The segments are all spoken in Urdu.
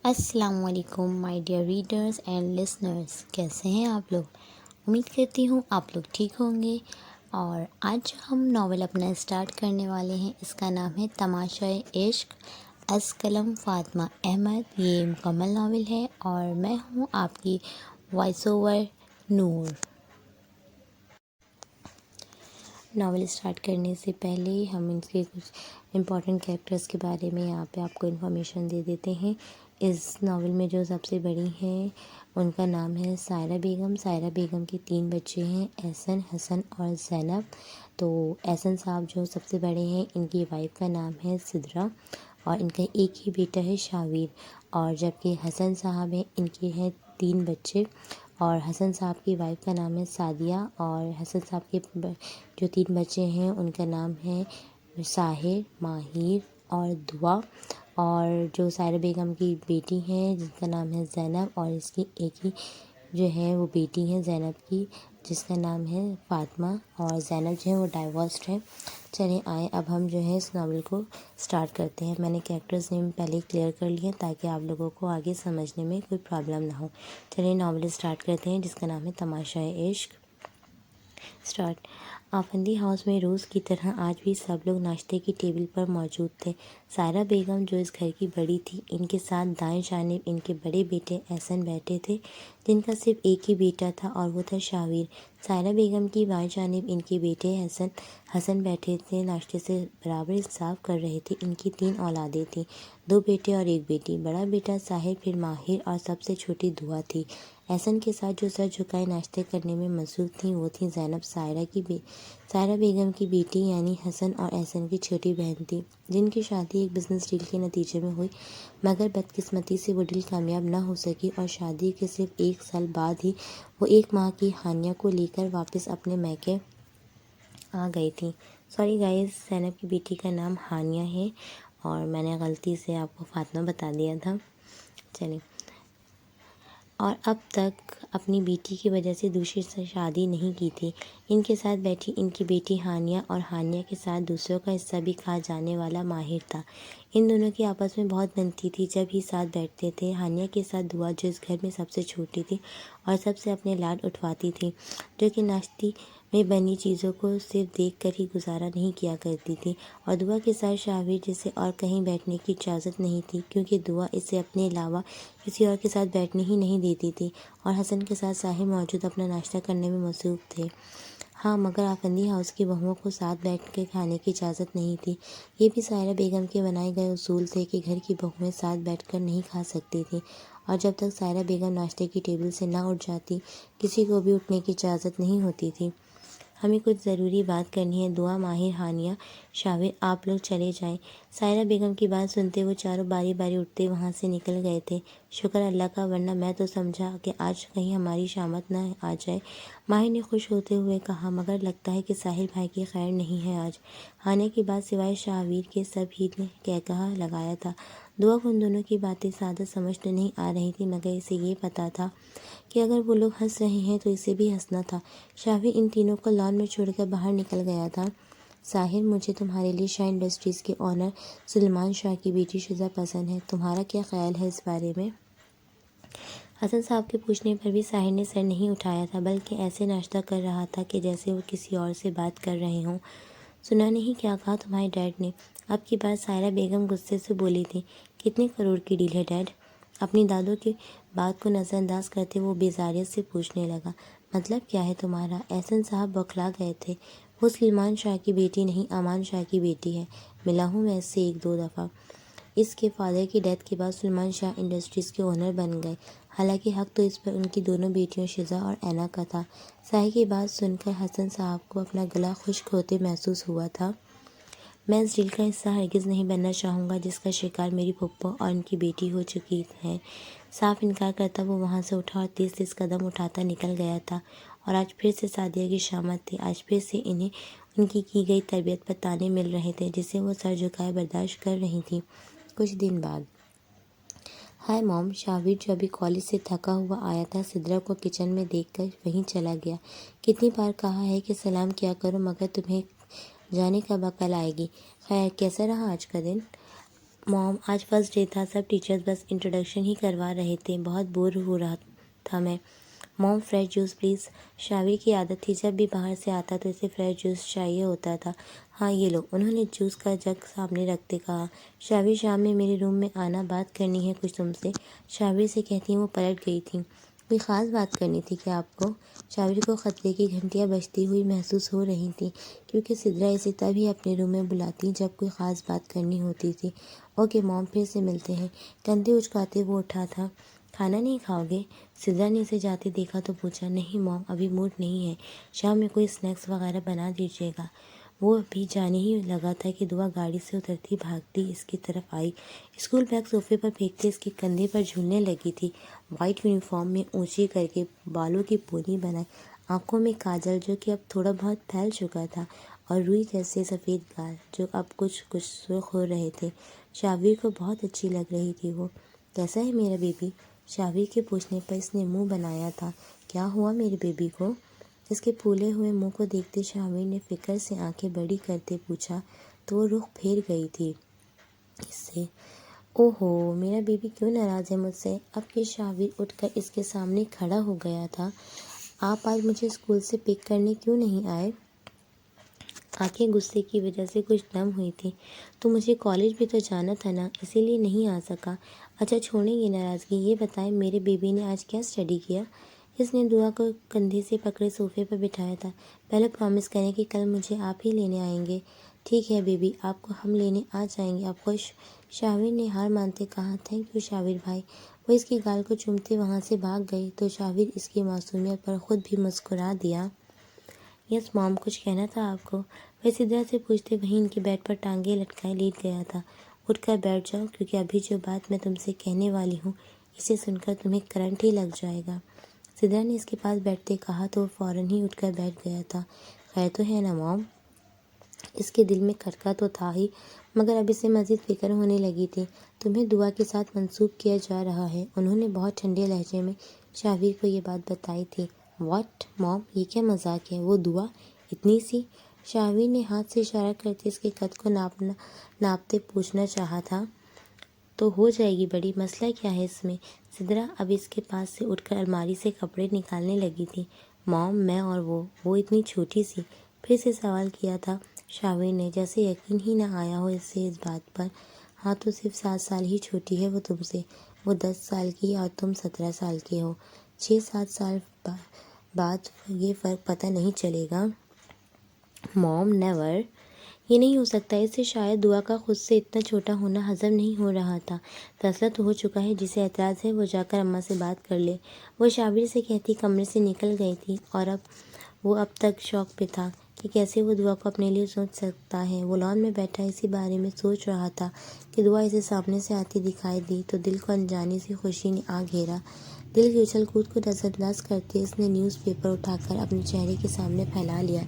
السلام علیکم my dear readers and listeners, کیسے ہیں آپ لوگ؟ امید کرتی ہوں آپ لوگ ٹھیک ہوں گے۔ اور آج ہم ناول اپنا اسٹارٹ کرنے والے ہیں۔ اس کا نام ہے تماشائے عشق، از قلم فاطمہ احمد۔ یہ مکمل ناول ہے اور میں ہوں آپ کی وائس اوور نور۔ ناول اسٹارٹ کرنے سے پہلے ہم ان کے کچھ امپورٹنٹ کریکٹرز کے بارے میں یہاں پہ آپ کو انفارمیشن دے دیتے ہیں۔ اس ناول میں جو سب سے بڑی ہیں ان کا نام ہے سائرہ بیگم۔ سائرہ بیگم کے 3 بچے ہیں، احسن، حسن اور زینب۔ تو احسن صاحب جو سب سے بڑے ہیں، ان کی وائف کا نام ہے سدرہ اور ان کا ایک ہی بیٹا ہے شاویر۔ اور جبکہ حسن صاحب ہیں، ان کے ہیں 3 بچے اور حسن صاحب کی وائف کا نام ہے سعدیہ اور حسن صاحب کے جو 3 بچے ہیں ان کا نام ہے ساحر، ماہر اور دعا۔ اور جو سائرہ بیگم کی بیٹی ہیں جن کا نام ہے زینب، اور اس کی ایک ہی جو ہے وہ بیٹی ہے زینب کی جس کا نام ہے فاطمہ، اور زینب جو ہے وہ ڈائیورسڈ ہے۔ چلیں آئیں اب ہم جو ہے اس ناول کو سٹارٹ کرتے ہیں۔ میں نے کریکٹرز نیم پہلے کلیئر کر لیے تاکہ آپ لوگوں کو آگے سمجھنے میں کوئی پرابلم نہ ہو۔ چلیں ناول سٹارٹ کرتے ہیں جس کا نام ہے تماشائے عشق۔ سٹارٹ۔ آفندی ہاؤس میں روز کی طرح آج بھی سب لوگ ناشتے کی ٹیبل پر موجود تھے۔ سائرہ بیگم جو اس گھر کی بڑی تھی، ان کے ساتھ دائیں جانب ان کے بڑے بیٹے احسن بیٹھے تھے جن کا صرف ایک ہی بیٹا تھا اور وہ تھا شاویر۔ سائرہ بیگم کی بائیں جانب ان کے بیٹے حسن بیٹھے تھے، ناشتے سے برابر انصاف کر رہے تھے۔ ان کی 3 اولادیں تھیں، 2 بیٹے اور 1 بیٹی۔ بڑا بیٹا ساحر، پھر ماہر اور سب سے چھوٹی دعا تھی۔ احسن کے ساتھ جو سر جھکائے ناشتے کرنے میں مصروف تھیں وہ تھیں زینب، سائرہ بیگم کی بیٹی یعنی حسن اور احسن کی چھوٹی بہن تھی، جن کی شادی ایک بزنس ڈیل کے نتیجے میں ہوئی، مگر بدقسمتی سے وہ ڈیل کامیاب نہ ہو سکی اور شادی کے صرف 1 سال بعد ہی وہ 1 ماہ کی ہانیہ کو لے کر واپس اپنے میکے آ گئی تھیں۔ سوری گائز، زینب کی بیٹی کا نام ہانیہ ہے اور میں نے غلطی سے آپ کو فاطمہ بتا دیا تھا۔ چلیں، اور اب تک اپنی بیٹی کی وجہ سے دوسری سے شادی نہیں کی تھی۔ ان کے ساتھ بیٹھی ان کی بیٹی ہانیہ اور ہانیہ کے ساتھ دوسروں کا حصہ بھی کھا جانے والا ماہر تھا۔ ان دونوں کی آپس میں بہت بنتی تھی جب ہی ساتھ بیٹھتے تھے۔ ہانیہ کے ساتھ دعا جو اس گھر میں سب سے چھوٹی تھی اور سب سے اپنے لاڈ اٹھواتی تھی، جو کہ ناشتے میں بنی چیزوں کو صرف دیکھ کر ہی گزارا نہیں کیا کرتی تھی، اور دعا کے ساتھ شاویر جسے اور کہیں بیٹھنے کی اجازت نہیں تھی کیونکہ دعا اسے اپنے علاوہ کسی اور کے ساتھ بیٹھنے ہی نہیں دیتی تھی، اور حسن کے ساتھ ساحر موجود اپنا ناشتہ کرنے میں مصروف تھے۔ ہاں، مگر آفندی ہاؤس کی بہوؤں کو ساتھ بیٹھ کے کھانے کی اجازت نہیں تھی۔ یہ بھی سائرہ بیگم کے بنائے گئے اصول تھے کہ گھر کی بہوئیں ساتھ بیٹھ کر نہیں کھا سکتی تھیں، اور جب تک سائرہ بیگم ناشتے کی ٹیبل سے نہ اٹھ جاتی کسی کو بھی اٹھنے کی اجازت نہیں ہوتی تھی۔ ہمیں کچھ ضروری بات کرنی ہے، دعا، ماہر، ہانیہ، شاویر آپ لوگ چلے جائیں۔ سائرہ بیگم کی بات سنتے وہ چاروں باری باری اٹھتے وہاں سے نکل گئے تھے۔ شکر اللہ کا، ورنہ میں تو سمجھا کہ آج کہیں ہماری شامت نہ آ جائے، ماہر نے خوش ہوتے ہوئے کہا، مگر لگتا ہے کہ ساحر بھائی کی خیر نہیں ہے آج۔ ہانیہ کی بات سوائے شاویر کے سب ہی نے کہا لگایا تھا۔ دعا کو ان دونوں کی باتیں سادہ سمجھ تو نہیں آ رہی تھی، مگر اسے یہ پتہ تھا کہ اگر وہ لوگ ہنس رہے ہیں تو اسے بھی ہنسنا تھا۔ شاویر ان تینوں کو لان میں چھوڑ کر باہر نکل گیا تھا۔ ساحر، مجھے تمہارے لیے شاہ انڈسٹریز کے آنر سلیمان شاہ کی بیٹی شزا پسند ہے، تمہارا کیا خیال ہے اس بارے میں؟ حسن صاحب کے پوچھنے پر بھی ساحر نے سر نہیں اٹھایا تھا، بلکہ ایسے ناشتہ کر رہا تھا کہ جیسے وہ کسی اور سے بات کر رہے ہوں۔ سنا نہیں کیا کہا تمہارے ڈیڈ نے؟ اب کی بات سائرہ بیگم غصے سے بولی تھی۔ کتنے کروڑ کی ڈیل ہے ڈیڈ؟ اپنی دادوں کی بات کو نظر انداز کرتے وہ بیزاریت سے پوچھنے لگا۔ مطلب کیا ہے تمہارا؟ احسن صاحب بوکھلا گئے تھے۔ وہ سلیمان شاہ کی بیٹی نہیں، امان شاہ کی بیٹی ہے، ملا ہوں میں اس سے 1-2 دفعہ۔ اس کے فادر کی ڈیتھ کے بعد سلیمان شاہ انڈسٹریز کے اونر بن گئے، حالانکہ حق تو اس پر ان کی دونوں بیٹیوں شزا اور اینا کا تھا۔ ساحر کی بات سن کر حسن صاحب کو اپنا گلا خشک ہوتے محسوس ہوا تھا۔ میں اس ڈیل کا حصہ ہرگز نہیں بننا چاہوں گا جس کا شکار میری پھپھو اور ان کی بیٹی ہو چکی ہے۔ صاف انکار کرتا وہ وہاں سے اٹھا اور تیز تیز قدم اٹھاتا نکل گیا تھا، اور آج پھر سے سعدیہ کی شامت تھی۔ آج پھر سے انہیں ان کی گئی تربیت پر طعنے مل رہے تھے جسے وہ سر جھکائے برداشت کر رہی تھیں۔ کچھ دن بعد، ہائے موم، شاویر جو ابھی کالج سے تھکا ہوا آیا تھا سدرہ کو کچن میں دیکھ کر وہیں چلا گیا۔ کتنی بار کہا ہے کہ سلام کیا کرو، مگر تمہیں جانے کب عقل آئے گی؟ خیر، کیسا رہا آج کا دن؟ موم آج فرسٹ ڈے تھا، سب ٹیچرز بس انٹروڈکشن ہی کروا رہے تھے، بہت بور ہو رہا تھا میں۔ موم فریش جوس پلیز۔ شاویر کی عادت تھی جب بھی باہر سے آتا تو اسے فریش جوس چاہیے ہوتا تھا۔ ہاں یہ لو، انہوں نے جوس کا جگ سامنے رکھتے کہا۔ شاویر شام میں میرے روم میں آنا، بات کرنی ہے کچھ تم سے۔ شاویر سے کہتی وہ پلٹ گئی تھی۔ کوئی خاص بات کرنی تھی کیا آپ کو؟ شاویر کو خطرے کی گھنٹیاں بجتی ہوئی محسوس ہو رہی تھیں، کیونکہ سدرا اسے تبھی اپنے روم میں بلاتی جب کوئی خاص بات کرنی ہوتی تھی۔ اوکے موم، پھر سے ملتے ہیں۔ کندھے اچکاتے وہ اٹھا تھا۔ کھانا نہیں کھاؤ گے؟ سدرا نے اسے جاتے دیکھا تو پوچھا۔ نہیں موم، ابھی موڈ نہیں ہے، شام میں کوئی اسنیکس وغیرہ بنا دیجیے گا۔ وہ ابھی جانے ہی لگا تھا کہ دعا گاڑی سے اترتی بھاگتی اس کی طرف آئی۔ اسکول بیگ صوفے پر پھینکتے اس کے کندھے پر جھولنے لگی تھی۔ وائٹ یونیفارم میں اونچی کر کے بالوں کی پونی بنائے، آنکھوں میں کاجل جو کہ اب تھوڑا بہت پھیل چکا تھا، اور روئی جیسے سفید گال جو اب کچھ سرخ ہو رہے تھے۔ شاویر کو بہت اچھی لگ رہی تھی وہ۔ کیسا ہے میرا بیبی؟ شاویر کے پوچھنے پر اس نے منہ بنایا تھا۔ کیا ہوا میرے بیبی کو؟ اس کے پھولے ہوئے منہ کو دیکھتے شاویر نے فکر سے آنکھیں بڑی کرتے پوچھا تو وہ رخ پھیر گئی تھی اس سے۔ اوہو، میرا بیبی کیوں ناراض ہے مجھ سے؟ اب کہ شاویر اٹھ کر اس کے سامنے کھڑا ہو گیا تھا۔ آپ آج مجھے اسکول سے پک کرنے کیوں نہیں آئے؟ آنکھیں غصے کی وجہ سے کچھ نم ہوئی تھیں۔ تو مجھے کالج بھی تو جانا تھا نا، اسی لیے نہیں آ سکا۔ اچھا چھوڑیں یہ ناراضگی، یہ بتائیں میرے بیبی نے آج کیا اسٹڈی کیا؟ اس نے دعا کو کندھے سے پکڑے صوفے پر بٹھایا تھا۔ پہلے پرامس کریں کہ کل مجھے آپ ہی لینے آئیں گے۔ ٹھیک ہے بیبی، آپ کو ہم لینے آ جائیں گے، آپ خوش؟ شاویر نے ہار مانتے کہا۔ تھینک یو شاویر بھائی۔ وہ اس کی گال کو چومتے وہاں سے بھاگ گئی تو شاویر اس کی معصومیت پر خود بھی مسکرا دیا۔ یس موم، کچھ کہنا تھا آپ کو؟ وہ سدرا سے پوچھتے وہیں ان کے بیڈ پر ٹانگیں لٹکائے لیٹ گیا تھا۔ اٹھ کر بیٹھ جاؤ، کیونکہ ابھی جو بات میں تم سے کہنے والی ہوں اسے سن کر تمہیں کرنٹ ہی لگ جائے گا۔ سدرا نے اس کے پاس بیٹھتے کہا تو وہ فوراً ہی اٹھ کر بیٹھ گیا تھا۔ خیر تو ہے نا موم؟ اس کے دل میں کھٹکا تو تھا ہی، مگر اب اسے مزید فکر ہونے لگی تھی۔ تمہیں دعا کے ساتھ منسوب کیا جا رہا ہے، انہوں نے بہت ٹھنڈے لہجے میں شاویر کو یہ بات بتائی تھی۔ واٹ موم، یہ کیا مذاق ہے؟ وہ دعا اتنی سی؟ شاویر نے ہاتھ سے اشارہ کرتے اس کے قد کو ناپتے پوچھنا چاہا تھا۔ تو ہو جائے گی بڑی، مسئلہ کیا ہے اس میں؟ سدرا اب اس کے پاس سے اٹھ کر الماری سے کپڑے نکالنے لگی تھی۔ موم، میں اور وہ اتنی چھوٹی سی؟ پھر سے سوال کیا تھا شاویر نے، جیسے یقین ہی نہ آیا ہو اس سے اس بات پر۔ ہاں تو صرف 7 سال ہی چھوٹی ہے وہ تم سے، وہ 10 سال کی اور تم 17 سال کے ہو۔ 6-7 سال بعد یہ فرق پتہ نہیں چلے گا؟ موم نیور، یہ نہیں ہو سکتا، اس سے شاید دعا کا خود سے اتنا چھوٹا ہونا ہضم نہیں ہو رہا تھا۔ فیصلہ تو ہو چکا ہے، جسے اعتراض ہے وہ جا کر اماں سے بات کر لے۔ وہ شاویر سے کہتی کمرے سے نکل گئی تھی، اور وہ اب تک شوق پہ تھا کہ کیسے وہ دعا کو اپنے لیے سوچ سکتا ہے۔ وہ لان میں بیٹھا اسی بارے میں سوچ رہا تھا کہ دعا اسے سامنے سے آتی دکھائی دی تو دل کو انجانی سی خوشی نے آ گھیرا۔ دل کی اچھل کود کو نظر انداز کرتے اس نے نیوز پیپر اٹھا کر اپنے چہرے کے سامنے پھیلا لیا،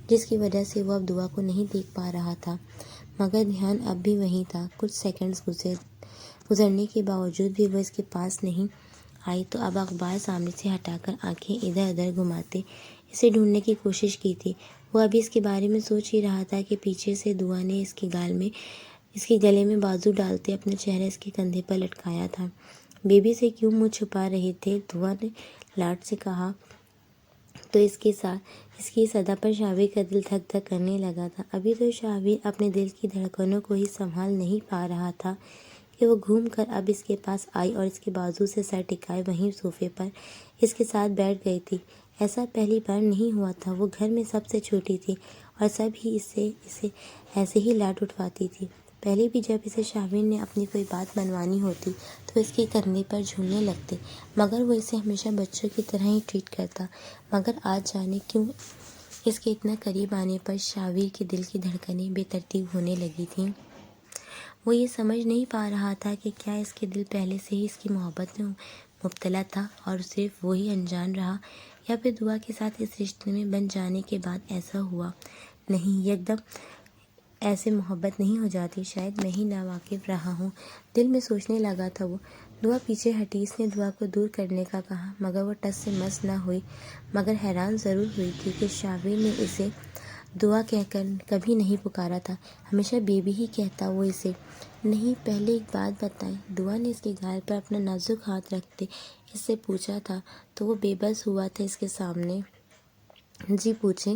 جس کی وجہ سے وہ اب دعا کو نہیں دیکھ پا رہا تھا، مگر دھیان اب بھی وہیں تھا۔ کچھ سیکنڈز گزرنے کے باوجود بھی وہ اس کے پاس نہیں آئی تو اب اخبار سامنے سے ہٹا کر آنکھیں ادھر ادھر گھماتے اسے ڈھونڈنے کی کوشش کی تھی۔ وہ ابھی اس کے بارے میں سوچ ہی رہا تھا کہ پیچھے سے دعا نے اس کے گلے میں بازو ڈالتے اپنا چہرہ اس کے کندھے پر لٹکایا تھا۔ بیبی سے کیوں منہ چھپا رہے تھے؟ دعا نے لاڈ سے کہا تو اس کی صدا پر شاویر کا دل دھک دھک کرنے لگا تھا۔ ابھی تو شاویر اپنے دل کی دھڑکنوں کو ہی سنبھال نہیں پا رہا تھا کہ وہ گھوم کر اب اس کے پاس آئی اور اس کے بازو سے سر ٹکائے وہیں صوفے پر اس کے ساتھ بیٹھ گئی تھی۔ ایسا پہلی بار نہیں ہوا تھا۔ وہ گھر میں سب سے چھوٹی تھی اور سب ہی اسے ایسے ہی لاڈ اٹھواتی تھی۔ پہلے بھی جب اسے شاویر نے اپنی کوئی بات منوانی ہوتی تو اس کے کندھے پر جھولنے لگتے، مگر وہ اسے ہمیشہ بچوں کی طرح ہی ٹریٹ کرتا۔ مگر آج جانے کیوں اس کے اتنا قریب آنے پر شاویر کے دل کی دھڑکنیں بے ترتیب ہونے لگی تھیں۔ وہ یہ سمجھ نہیں پا رہا تھا کہ کیا اس کے دل پہلے سے ہی اس کی محبت میں مبتلا تھا اور صرف وہی انجان رہا، یا پھر دعا کے ساتھ اس رشتے میں بن جانے کے بعد ایسا ہوا۔ نہیں، یکدم ایسے محبت نہیں ہو جاتی، شاید میں ہی ناواقف رہا ہوں، دل میں سوچنے لگا تھا وہ۔ دعا پیچھے ہٹی، اس نے دعا کو دور کرنے کا کہا، مگر وہ ٹس سے مس نہ ہوئی، مگر حیران ضرور ہوئی تھی کہ شاویر نے اسے دعا کہہ کر کبھی نہیں پکارا تھا، ہمیشہ بیبی ہی کہتا وہ اسے۔ نہیں، پہلے ایک بات بتائیں، دعا نے اس کے گال پر اپنا نازک ہاتھ رکھتے اس سے پوچھا تھا تو وہ بے بس ہوا تھا اس کے سامنے۔ جی پوچھیں،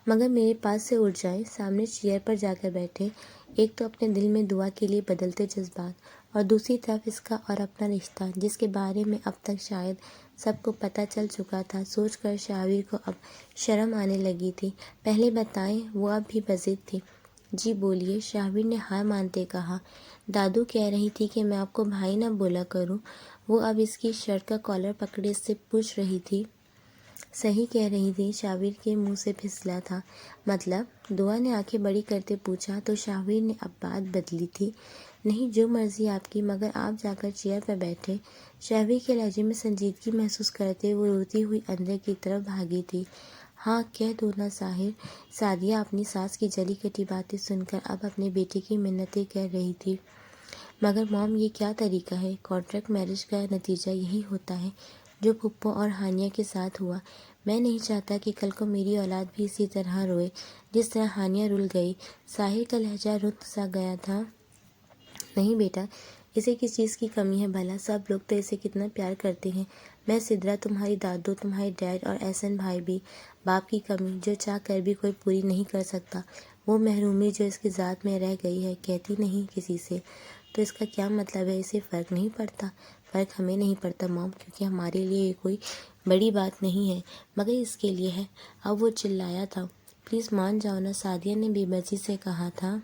مگر میرے پاس سے اٹھ جائیں۔ سامنے چیئر پر جا کر بیٹھے، ایک تو اپنے دل میں دعا کے لیے بدلتے جذبات اور دوسری طرف اس کا اور اپنا رشتہ جس کے بارے میں اب تک شاید سب کو پتہ چل چکا تھا، سوچ کر شاویر کو اب شرم آنے لگی تھی۔ پہلے بتائیں، وہ اب بھی بضد تھی۔ جی بولیے، شاویر نے ہار مانتے کہا۔ دادو کہہ رہی تھی کہ میں آپ کو بھائی نہ بولا کروں۔ وہ اب اس کی شرٹ کا کالر پکڑے اس سے پوچھ رہی تھی۔ صحیح کہہ رہی تھی، شاویر کے منہ سے پھسلا تھا۔ مطلب؟ دعا نے آنکھیں بڑی کرتے پوچھا تو شاویر نے اب بات بدلی تھی۔ نہیں، جو مرضی آپ کی، مگر آپ جا کر چیئر پر بیٹھے۔ شاویر کے لہجے میں سنجیدگی محسوس کرتے وہ روتی ہوئی اندر کی طرف بھاگی تھی۔ ہاں کہہ دو نا ساحر۔ سعدیہ اپنی ساس کی جلی کٹی باتیں سن کر اب اپنے بیٹے کی منتیں کر رہی تھی۔ مگر موم، یہ کیا طریقہ ہے؟ کانٹریکٹ میرج کا نتیجہ یہی ہوتا ہے جو پھپھو اور ہانیہ کے ساتھ ہوا۔ میں نہیں چاہتا کہ کل کو میری اولاد بھی اسی طرح روئے جس طرح ہانیہ رل گئی۔ ساحر کا لہجہ رت سا گیا تھا۔ نہیں بیٹا، اسے کس چیز کی کمی ہے بھلا؟ سب لوگ تو اسے کتنا پیار کرتے ہیں۔ میں، سدرا، تمہاری دادو، تمہارے ڈیڈ اور احسن بھائی بھی۔ باپ کی کمی جو چاہ کر بھی کوئی پوری نہیں کر سکتا، وہ محرومی جو اس کی ذات میں رہ گئی ہے، کہتی نہیں کسی سے۔ تو اس کا کیا مطلب ہے؟ اسے فرق نہیں پڑتا؟ فرق ہمیں نہیں پڑتا موم، کیونکہ ہمارے لیے یہ کوئی بڑی بات نہیں ہے، مگر اس کے لیے ہے۔ اب وہ چلایا تھا۔ پلیز مان جاؤ نا، سعدیہ نے بے بسی سے کہا تھا۔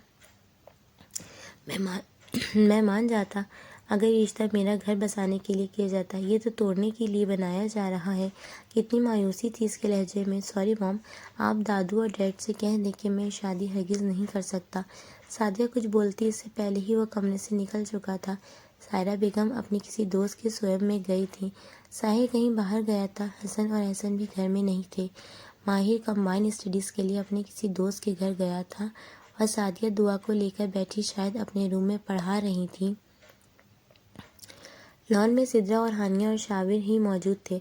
میں مان جاتا اگر یہ رشتہ میرا گھر بسانے کے لیے کیا جاتا، یہ تو توڑنے کے لیے بنایا جا رہا ہے۔ کتنی مایوسی تھی اس کے لہجے میں۔ سوری موم، آپ دادو اور ڈیڈ سے کہہ دیں کہ میں شادی ہرگز نہیں کر سکتا۔ سعدیہ کچھ بولتی اس سے پہلے ہی وہ کمرے سے نکل چکا تھا۔ سائرہ بیگم اپنی کسی دوست کے سوئب میں گئی تھی۔ ساحر کہیں باہر گیا تھا۔ حسن اور احسن بھی گھر میں نہیں تھے۔ ماہر کمبائن اسٹڈیز کے لیے اپنے کسی دوست کے گھر گیا تھا اور سعدیہ دعا کو لے کر بیٹھی شاید اپنے روم میں پڑھا رہی تھی۔ لان میں سدرا اور ہانیہ اور شاویر ہی موجود تھے۔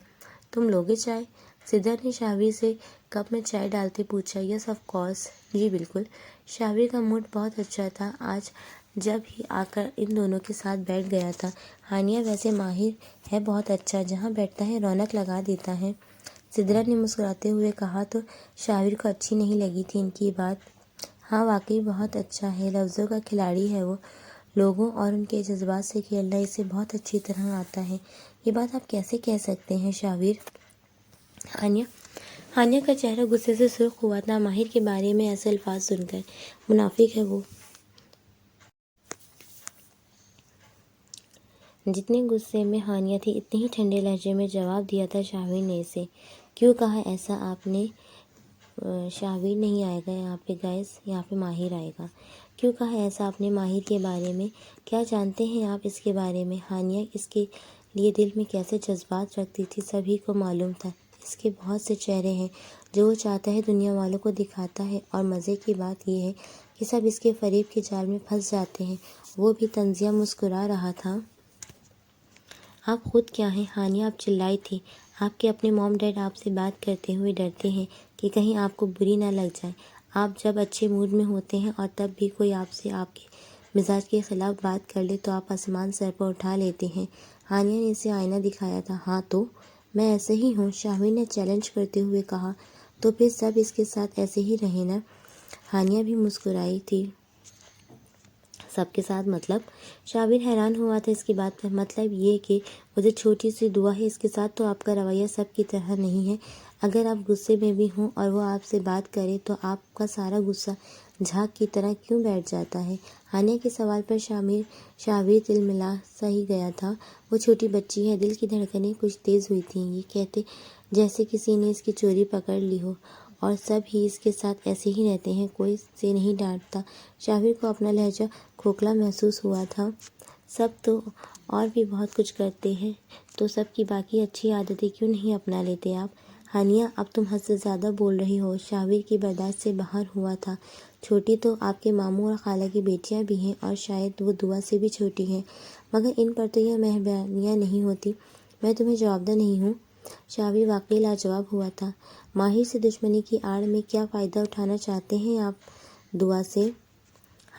تم لوگے چائے؟ سدرا نے شاویر سے کپ میں چائے ڈالتے پوچھا۔ یس آف کورس، جی بالکل۔ شاویر کا موڈ بہت اچھا تھا آج، جب ہی آ کر ان دونوں کے ساتھ بیٹھ گیا تھا۔ ہانیہ ویسے ماہر ہے بہت اچھا، جہاں بیٹھتا ہے رونق لگا دیتا ہے، سدرا نے مسکراتے ہوئے کہا تو شاویر کو اچھی نہیں لگی تھی ان کی بات۔ ہاں واقعی بہت اچھا ہے، لفظوں کا کھلاڑی ہے وہ، لوگوں اور ان کے جذبات سے کھیلنا اسے بہت اچھی طرح آتا ہے۔ یہ بات آپ کیسے کہہ سکتے ہیں شاویر؟ ہانیہ کا چہرہ غصے سے سرخ ہوا تھا ماہر کے بارے میں ایسے الفاظ سن کر۔ منافق ہے وہ۔ جتنے غصے میں ہانیہ تھی اتنے ہی ٹھنڈے لہجے میں جواب دیا تھا شاویر نے اسے۔ کیوں کہا ایسا آپ نے؟ شاویر نہیں آئے گا یہاں پہ گائز، یہاں پہ ماہر آئے گا۔ کیوں کہا ایسا آپ نے ماہر کے بارے میں؟ کیا جانتے ہیں آپ اس کے بارے میں؟ ہانیہ اس کے لیے دل میں کیسے جذبات رکھتی تھی سبھی کو معلوم تھا۔ اس کے بہت سے چہرے ہیں جو وہ چاہتا ہے دنیا والوں کو دکھاتا ہے، اور مزے کی بات یہ ہے کہ سب اس کے فریب کے جال میں پھنس جاتے ہیں۔ وہ بھی طنزیہ مسکرا رہا تھا۔ آپ خود کیا ہیں؟ ہانیہ اب چلائی تھی۔ آپ کے اپنے موم ڈیڈ آپ سے بات کرتے ہوئے ڈرتے ہیں کہ کہیں آپ کو بری نہ لگ جائے۔ آپ جب اچھے موڈ میں ہوتے ہیں اور تب بھی کوئی آپ سے آپ کے مزاج کے خلاف بات کر لے تو آپ آسمان سر پر اٹھا لیتے ہیں۔ ہانیہ نے اسے آئینہ دکھایا تھا۔ ہاں تو میں ایسے ہی ہوں، شاویر نے چیلنج کرتے ہوئے کہا۔ تو پھر سب اس کے ساتھ ایسے ہی رہیں نا؟ ہانیہ بھی مسکرائی تھی۔ سب کے ساتھ مطلب؟ شاویر حیران ہوا تھا اس کی بات پر۔ مطلب یہ کہ وہ جو چھوٹی سی دعا ہے اس کے ساتھ تو آپ کا رویہ سب کی طرح نہیں ہے۔ اگر آپ غصے میں بھی ہوں اور وہ آپ سے بات کرے تو آپ کا سارا غصہ جھاگ کی طرح کیوں بیٹھ جاتا ہے؟ ہانیہ کے سوال پر شاویر تلملا سا ہی گیا تھا۔ وہ چھوٹی بچی ہے۔ دل کی دھڑکنیں کچھ تیز ہوئی تھیں۔ یہ کہتے جیسے کسی نے اس کی چوری پکڑ لی ہو، اور سب ہی اس کے ساتھ ایسے ہی رہتے ہیں، کوئی سے نہیں ڈانٹتا۔ شاویر کو اپنا لہجہ کھوکھلا محسوس ہوا تھا۔ سب تو اور بھی بہت کچھ کرتے ہیں، تو سب کی باقی اچھی عادتیں کیوں نہیں اپنا لیتے آپ؟ ہانیہ اب تم حد سے زیادہ بول رہی ہو۔ شاویر کی برداشت سے باہر ہوا تھا۔ چھوٹی تو آپ کے ماموں اور خالہ کی بیٹیاں بھی ہیں، اور شاید وہ دعا سے بھی چھوٹی ہیں، مگر ان پر تو یہ مہربانیاں نہیں ہوتی۔ میں تمہیں جوابدہ نہیں ہوں۔ شاویر واقعی لاجواب ہوا تھا۔ ماہر سے دشمنی کی آڑ میں کیا فائدہ اٹھانا چاہتے ہیں آپ دعا سے؟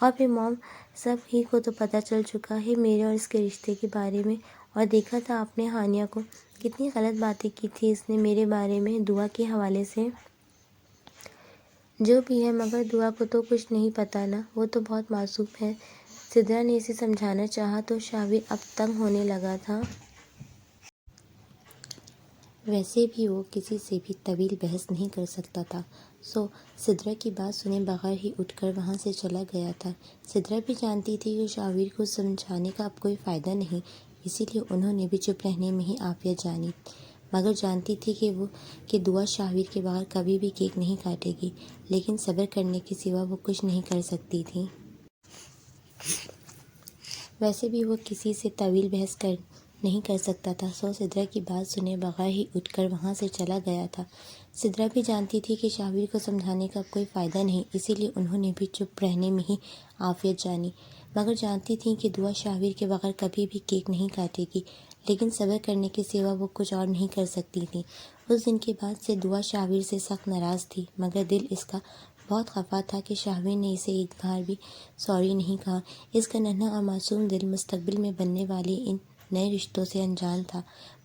اور پھر موم سب ہی کو تو پتہ چل چکا ہے میرے اور اس کے رشتے کے بارے میں، اور دیکھا تھا آپ نے ہانیہ کو کتنی غلط باتیں کی تھی اس نے میرے بارے میں دعا کے حوالے سے۔ جو بھی ہے مگر دعا کو تو کچھ نہیں پتہ نا، وہ تو بہت معصوم ہے۔ سدرا نے اسے سمجھانا چاہا تو شاہویر اب تنگ ہونے لگا تھا۔ ویسے بھی وہ کسی سے بھی طویل بحث نہیں کر سکتا تھا، سو سدرا کی بات سنے بغیر ہی اٹھ کر وہاں سے چلا گیا تھا۔ سدرا بھی جانتی تھی کہ شاہویر کو سمجھانے کا اب کوئی فائدہ نہیں، اسی لیے انہوں نے بھی چپ رہنے میں ہی عافیت جانی، مگر جانتی تھی کہ دعا شاہویر کے بغیر کبھی بھی کیک نہیں کاٹے گی، لیکن صبر کرنے کے سوا وہ کچھ نہیں کر سکتی تھی۔ ویسے بھی وہ کسی سے طویل بحث نہیں کر سکتا تھا، سو سدرا کی بات سنے بغیر ہی اٹھ کر وہاں سے چلا گیا تھا۔ سدرا بھی جانتی تھی کہ شاہویر کو سمجھانے کا اب کوئی فائدہ نہیں، اسی لیے انہوں نے بھی چپ رہنے میں ہی عافیت جانی، مگر جانتی تھی کہ دعا شاہویر کے بغیر کبھی بھی کیک نہیں کاٹے گی، لیکن صبر کرنے کے سوا وہ کچھ اور نہیں کر سکتی تھی۔ اس دن کے بعد سے دعا شاہویر سے سخت ناراض تھی، مگر دل اس کا بہت خفا تھا کہ شاہویر نے اسے ایک بار بھی سوری نہیں کہا۔ اس کا ننھا اور معصوم دل مستقبل میں بننے والے ان نئے رشتوں سے انجان تھا،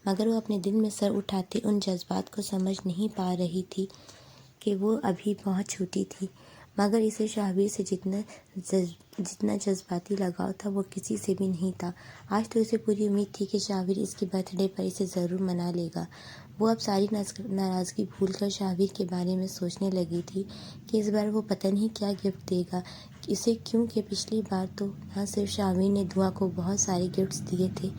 مگر وہ اپنے دل میں سر اٹھاتے ان جذبات کو سمجھ نہیں پا رہی تھی کہ وہ ابھی بہت چھوٹی تھی، مگر اسے شاہویر سے جتنا جذباتی لگاؤ تھا وہ کسی سے بھی نہیں تھا۔ آج تو اسے پوری امید تھی کہ شاہویر اس کی برتھ ڈے پر اسے ضرور منا لے گا۔ وہ اب ساری ناراضگی بھول کر شاہویر کے بارے میں سوچنے لگی تھی کہ اس بار وہ پتہ نہیں کیا گفٹ دے گا اسے، کیونکہ پچھلی بار تو نہ صرف شاہویر نے دعا کو بہت سارے گفٹس دیے تھے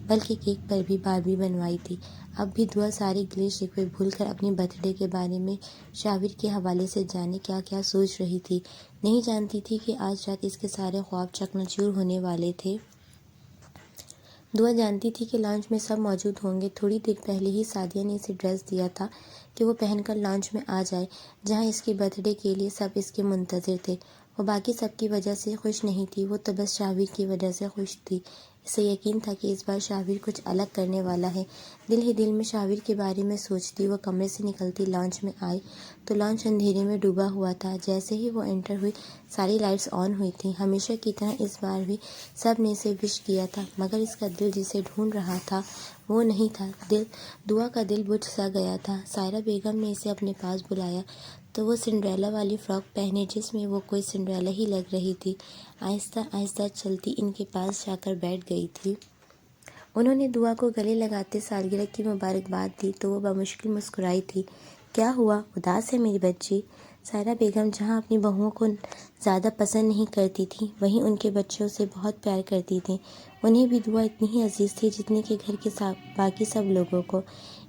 بلکہ کیک پر بھی باربی بنوائی تھی۔ اب بھی دعا سارے گلے شکوے بھول کر اپنی برتھ ڈے کے بارے میں شاہویر کے حوالے سے جانے کیا کیا سوچ رہی تھی، نہیں جانتی تھی کہ آج رات اس کے سارے خواب چکنا چور ہونے والے تھے۔ دعا جانتی تھی کہ لانچ میں سب موجود ہوں گے، تھوڑی دیر پہلے ہی سعدیہ نے اسے ڈریس دیا تھا کہ وہ پہن کر لانچ میں آ جائے، جہاں اس کے برتھ ڈے کے لیے سب اس کے منتظر تھے۔ وہ باقی سب کی وجہ سے خوش نہیں تھی، وہ تو بس شاہویر کی وجہ سے خوش تھی۔ اسے یقین تھا کہ اس بار شاہویر کچھ الگ کرنے والا ہے۔ دل ہی دل میں شاہویر کے بارے میں سوچتی وہ کمرے سے نکلتی لانچ میں آئی تو لانچ اندھیرے میں ڈوبا ہوا تھا۔ جیسے ہی وہ انٹر ہوئی ساری لائٹس آن ہوئی تھیں، ہمیشہ کی طرح اس بار بھی سب نے اسے وش کیا تھا، مگر اس کا دل جسے ڈھونڈ رہا تھا وہ نہیں تھا۔ دعا کا دل بجھ سا گیا تھا۔ سائرہ بیگم نے اسے اپنے پاس بلایا تو وہ سنڈریلا والی فراک پہنے جس میں وہ کوئی سنڈریلا ہی لگ رہی تھی، آہستہ آہستہ چلتی ان کے پاس جا کر بیٹھ گئی تھی۔ انہوں نے دعا کو گلے لگاتے سالگرہ کی مبارکباد دی تو وہ بمشکل مسکرائی تھی۔ کیا ہوا، اداس ہے میری بچی؟ سائرہ بیگم جہاں اپنی بہوؤں کو زیادہ پسند نہیں کرتی تھیں، وہیں ان کے بچوں سے بہت پیار کرتی تھیں۔ انہیں بھی دعا اتنی ہی عزیز تھی جتنی کہ گھر کے باقی سب لوگوں کو۔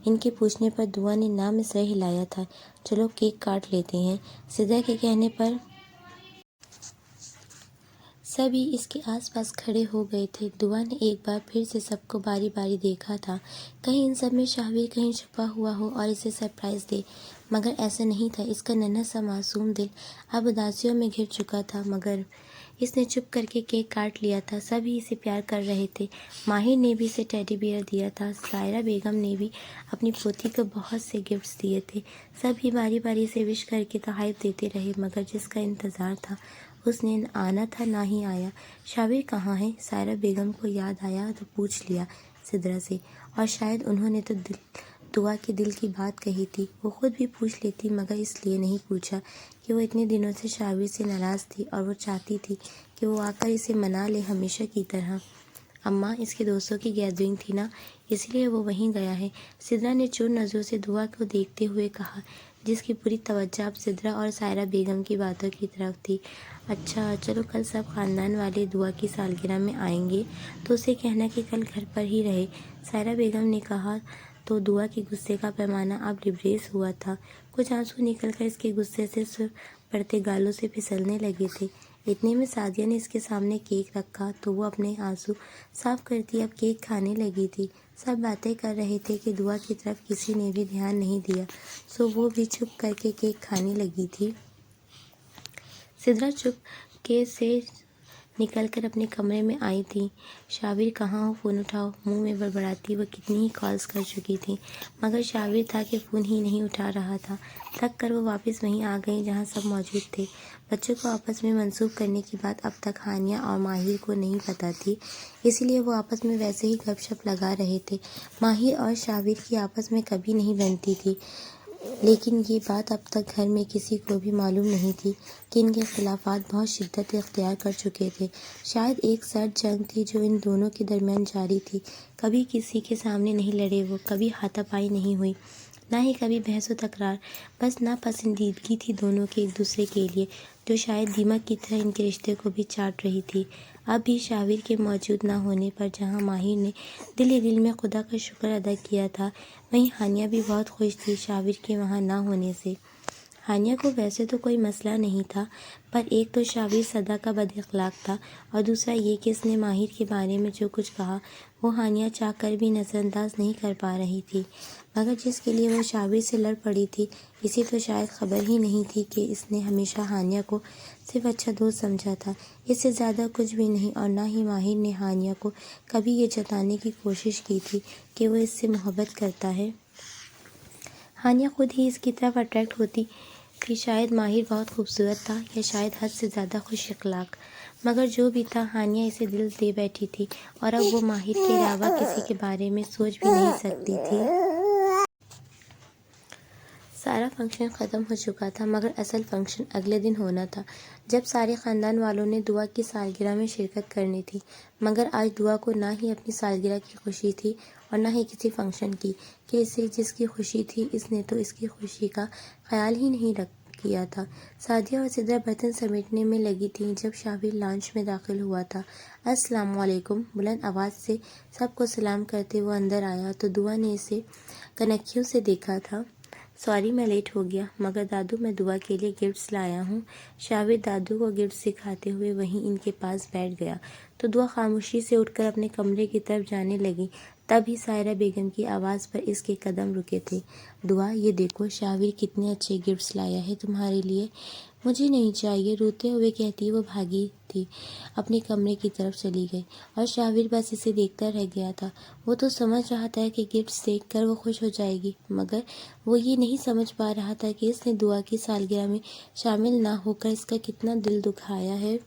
ان کے پوچھنے پر دعا نے نام میں سر ہلایا تھا۔ چلو کیک کاٹ لیتے ہیں۔ سدرا کے کہنے پر سبھی اس کے آس پاس کھڑے ہو گئے تھے۔ دعا نے ایک بار پھر سے سب کو باری باری دیکھا تھا، کہیں ان سب میں شاہویر کہیں چھپا ہوا ہو اور اسے سرپرائز دے، مگر ایسا نہیں تھا۔ اس کا ننھا سا معصوم دل اب اداسیوں میں گھر چکا تھا، مگر اس نے چپ کر کے کیک کاٹ لیا تھا۔ سب ہی اسے پیار کر رہے تھے۔ ماہر نے بھی اسے ٹیڈی بیئر دیا تھا، سائرہ بیگم نے بھی اپنی پوتی کو بہت سے گفٹس دیے تھے۔ سب ہی باری باری سے وش کر کے تحائف دیتے رہے، مگر جس کا انتظار تھا اس نے آنا تھا نہ ہی آیا۔ شاہویر کہاں ہے؟ سائرہ بیگم کو یاد آیا تو پوچھ لیا سدرا سے، اور شاید انہوں نے تو دعا کے دل کی بات کہی تھی۔ وہ خود بھی پوچھ لیتی، مگر اس لیے نہیں پوچھا کہ وہ اتنے دنوں سے شاہویر سے ناراض تھی اور وہ چاہتی تھی کہ وہ آ کر اسے منا لے ہمیشہ کی طرح۔ اماں، اس کے دوستوں کی گیدرنگ تھی نا، اس لیے وہ وہیں گیا ہے، سدرا نے چور نظروں سے دعا کو دیکھتے ہوئے کہا، جس کی پوری توجہ اب سدرا اور سائرہ بیگم کی باتوں کی طرف تھی۔ اچھا، چلو کل سب خاندان والے دعا کی سالگرہ میں آئیں گے تو اسے کہنا کہ کل گھر پر ہی رہے، سائرہ بیگم نے کہا تو دعا کے غصے کا پیمانہ اب لبریز ہوا تھا۔ کچھ آنسو نکل کر اس کے غصے سے سرخ پڑتے گالوں سے پھسلنے لگے تھے۔ اتنے میں سعدیہ نے اس کے سامنے کیک رکھا تو وہ اپنے آنسو صاف کرتی اب کیک کھانے لگی تھی۔ سب باتیں کر رہے تھے کہ دعا کی طرف کسی نے بھی دھیان نہیں دیا، سو وہ بھی چھپ کر کے کیک کھانے لگی تھی۔ سدرا چپ کے سے نکل کر اپنے کمرے میں آئی تھی۔ شابر کہاں ہو، فون اٹھاؤ، منہ میں بڑبڑاتی وہ کتنی ہی کالز کر چکی تھی، مگر شابر تھا کہ فون ہی نہیں اٹھا رہا تھا۔ تھک کر وہ واپس وہیں آ گئیں جہاں سب موجود تھے۔ بچوں کو آپس میں منسوب کرنے کی بات اب تک ہانیہ اور ماہر کو نہیں پتہ تھی، اسی لیے وہ آپس میں ویسے ہی گپ شپ لگا رہے تھے۔ ماہر اور شابر کی آپس میں کبھی نہیں بنتی تھی، لیکن یہ بات اب تک گھر میں کسی کو بھی معلوم نہیں تھی کہ ان کے اختلافات بہت شدت اختیار کر چکے تھے۔ شاید ایک سرد جنگ تھی جو ان دونوں کے درمیان جاری تھی۔ کبھی کسی کے سامنے نہیں لڑے وہ، کبھی ہاتھا پائی نہیں ہوئی، نہ ہی کبھی بحث و تکرار، بس ناپسندیدگی تھی دونوں کے ایک دوسرے کے لیے، جو شاید دیمک کی طرح ان کے رشتے کو بھی چاٹ رہی تھی۔ اب بھی شابر کے موجود نہ ہونے پر جہاں ماہر نے دل ہی دل میں خدا کا شکر ادا کیا تھا، وہیں ہانیہ بھی بہت خوش تھی شابر کے وہاں نہ ہونے سے۔ ہانیہ کو ویسے تو کوئی مسئلہ نہیں تھا، پر ایک تو شابر سدا کا بد اخلاق تھا، اور دوسرا یہ کہ اس نے ماہر کے بارے میں جو کچھ کہا وہ ہانیہ چاہ کر بھی نظر انداز نہیں کر پا رہی تھی، مگر جس کے لیے وہ شابر سے لڑ پڑی تھی، اسے تو شاید خبر ہی نہیں تھی کہ اس نے ہمیشہ ہانیہ کو صرف اچھا دوست سمجھا تھا، اس سے زیادہ کچھ بھی نہیں، اور نہ ہی ماہر نے ہانیہ کو کبھی یہ جتانے کی کوشش کی تھی کہ وہ اس سے محبت کرتا ہے۔ ہانیہ خود ہی اس کی طرف اٹریکٹ ہوتی تھی۔ شاید ماہر بہت خوبصورت تھا، یا شاید حد سے زیادہ خوش اخلاق، مگر جو بھی تھا ہانیہ اسے دل دے بیٹھی تھی، اور اب وہ ماہر کے علاوہ کسی کے بارے میں سوچ بھی نہیں سکتی تھی۔ سارا فنکشن ختم ہو چکا تھا، مگر اصل فنکشن اگلے دن ہونا تھا، جب سارے خاندان والوں نے دعا کی سالگرہ میں شرکت کرنی تھی، مگر آج دعا کو نہ ہی اپنی سالگرہ کی خوشی تھی اور نہ ہی کسی فنکشن کی، کہ اسے جس کی خوشی تھی اس نے تو اس کی خوشی کا خیال ہی نہیں کیا تھا۔ سعدیہ اور سدرا برتن سمیٹنے میں لگی تھیں جب شابر لانچ میں داخل ہوا تھا۔ السلام علیکم، بلند آواز سے سب کو سلام کرتے وہ اندر آیا تو دعا نے اسے کنکھیوں سے دیکھا تھا۔ سوری میں لیٹ ہو گیا، مگر دادو میں دعا کے لیے گفٹس لایا ہوں۔ شابر دادو کو گفٹس دکھاتے ہوئے وہیں ان کے پاس بیٹھ گیا تو دعا خاموشی سے اٹھ کر اپنے کمرے کی طرف جانے لگی، تبھی سائرہ بیگم کی آواز پر اس کے قدم رکے تھے۔ دعا، یہ دیکھو شابر کتنے اچھے گفٹس لایا ہے تمہارے لیے۔ مجھے نہیں چاہیے، روتے ہوئے کہتی وہ بھاگی تھی، اپنے کمرے کی طرف چلی گئی، اور شابر بس اسے دیکھتا رہ گیا تھا۔ وہ تو سمجھ رہا تھا کہ گفٹس دیکھ کر وہ خوش ہو جائے گی، مگر وہ یہ نہیں سمجھ پا رہا تھا کہ اس نے دعا کی سالگرہ میں شامل نہ ہو کر اس کا کتنا دل دکھایا ہے۔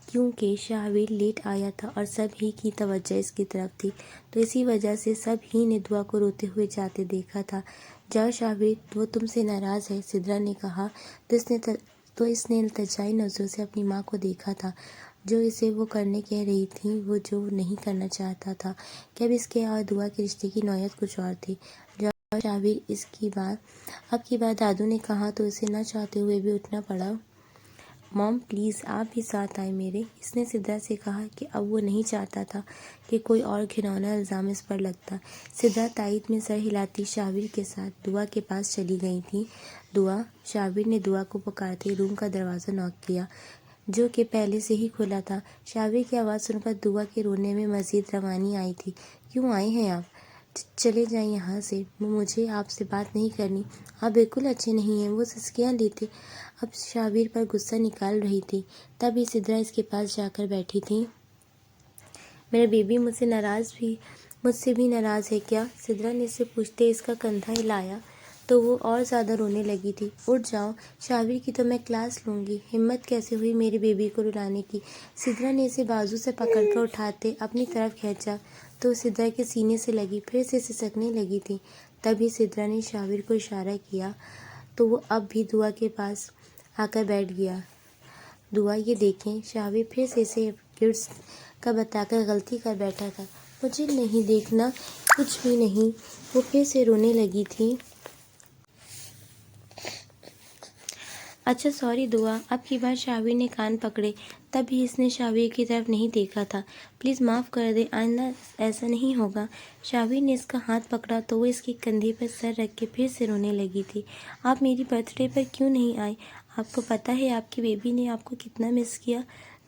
کیونکہ شابر لیٹ آیا تھا اور سب ہی کی توجہ اس کی طرف تھی، تو اسی وجہ سے سب ہی نے دعا کو روتے ہوئے جاتے دیکھا تھا۔ جاؤ شابر، وہ تم سے ناراض ہے، سدرا نے کہا تو اس نے التجائی نظروں سے اپنی ماں کو دیکھا تھا، جو اسے وہ کرنے کہہ رہی تھی وہ جو نہیں کرنا چاہتا تھا، کہ اب اس کے اور دعا کے رشتے کی نوعیت کچھ اور تھی۔ جاؤ شابر، اب کی بات دادو نے کہا تو اسے نہ چاہتے ہوئے بھی اٹھنا پڑا۔ مام پلیز آپ بھی ساتھ آئیں میرے، اس نے سدرا سے کہا کہ اب وہ نہیں چاہتا تھا کہ کوئی اور گھناؤنا الزام اس پر لگتا۔ سدرا تائید میں سر ہلاتی شابر کے ساتھ دعا کے پاس چلی گئی تھیں۔ دعا، شابر نے دعا کو پکارتے روم کا دروازہ نوک کیا، جو کہ پہلے سے ہی کھلا تھا۔ شابر کی آواز سن کر دعا کے رونے میں مزید روانی آئی تھی۔ کیوں آئے ہیں آپ؟ چلے جائیں یہاں سے، مجھے آپ سے بات نہیں کرنی، آپ بالکل اچھے نہیں ہیں، وہ سسکیاں لیتے اب شابر پر غصہ نکال رہی تھی، تبھی سدرا اس کے پاس جا کر بیٹھی تھی۔ میرا بیبی مجھ سے بھی ناراض ہے کیا؟ سدرا نے اس سے پوچھتے اس کا کندھا ہلایا تو وہ اور زیادہ رونے لگی تھی۔ اٹھ جاؤ، شابر کی تو میں کلاس لوں گی، ہمت کیسے ہوئی میرے بیبی کو رلانے کی؟ سدرا نے اسے بازو سے پکڑ کر اٹھاتے اپنی طرف کھینچا تو سدرا کے سینے سے لگی، پھر سے سسکنے لگی تھی۔ تبھی سدرا نے شابر کو اشارہ کیا تو وہ اب بھی دعا کے پاس آ کر بیٹھ گیا۔ دعا، یہ دیکھیں، شابر پھر سے اسے گفٹس کا بتا کر غلطی کر بیٹھا تھا۔ مجھے نہیں دیکھنا، کچھ بھی نہیں، وہ پھر سے رونے لگی تھی۔ اچھا سوری دعا، اب کی بار شابر نے کان پکڑے، تب بھی اس نے شابر کی طرف نہیں دیکھا تھا۔ پلیز معاف کر دیں، آئندہ ایسا نہیں ہوگا۔ شابر نے اس کا ہاتھ پکڑا تو وہ اس کے کندھے پر سر رکھ کے پھر سے رونے لگی تھی۔ آپ میری برتھ ڈے پر کیوں نہیں آئے؟ آپ کو پتہ ہے آپ کی بیبی نے آپ کو کتنا مس کیا۔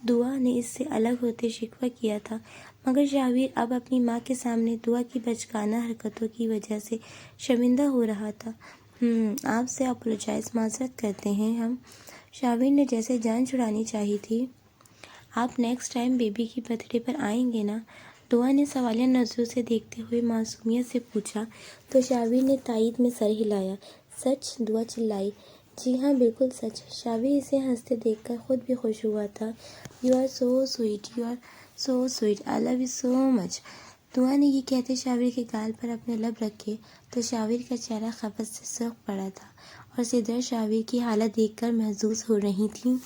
دعا نے اس سے الگ ہوتے شکوہ کیا تھا، مگر شابر اب اپنی ماں کے سامنے دعا کی بچکانہ حرکتوں کی وجہ سے شرمندہ ہو رہا تھا۔ آپ سے معذرت کرتے ہیں ہم۔ شابر نے جیسے جان چھڑانی چاہی تھی۔ آپ نیکسٹ ٹائم بیبی کی برتھ ڈے پر آئیں گے نا؟ دعا نے سوالیہ نظروں سے دیکھتے ہوئے معصومیت سے پوچھا تو شاویر نے تائید میں سر ہلایا۔ سچ؟ دعا چلائی۔ جی ہاں بالکل سچ۔ شاویر اسے ہنستے دیکھ کر خود بھی خوش ہوا تھا۔ You are so sweet, you are so sweet, I love you so much. دعا نے یہ کہتے شاویر کے گال پر اپنے لب رکھے تو شاویر کا چہرہ خفت سے سرخ پڑا تھا اور سدرا شاویر کی حالت دیکھ کر محظوظ ہو رہی تھیں۔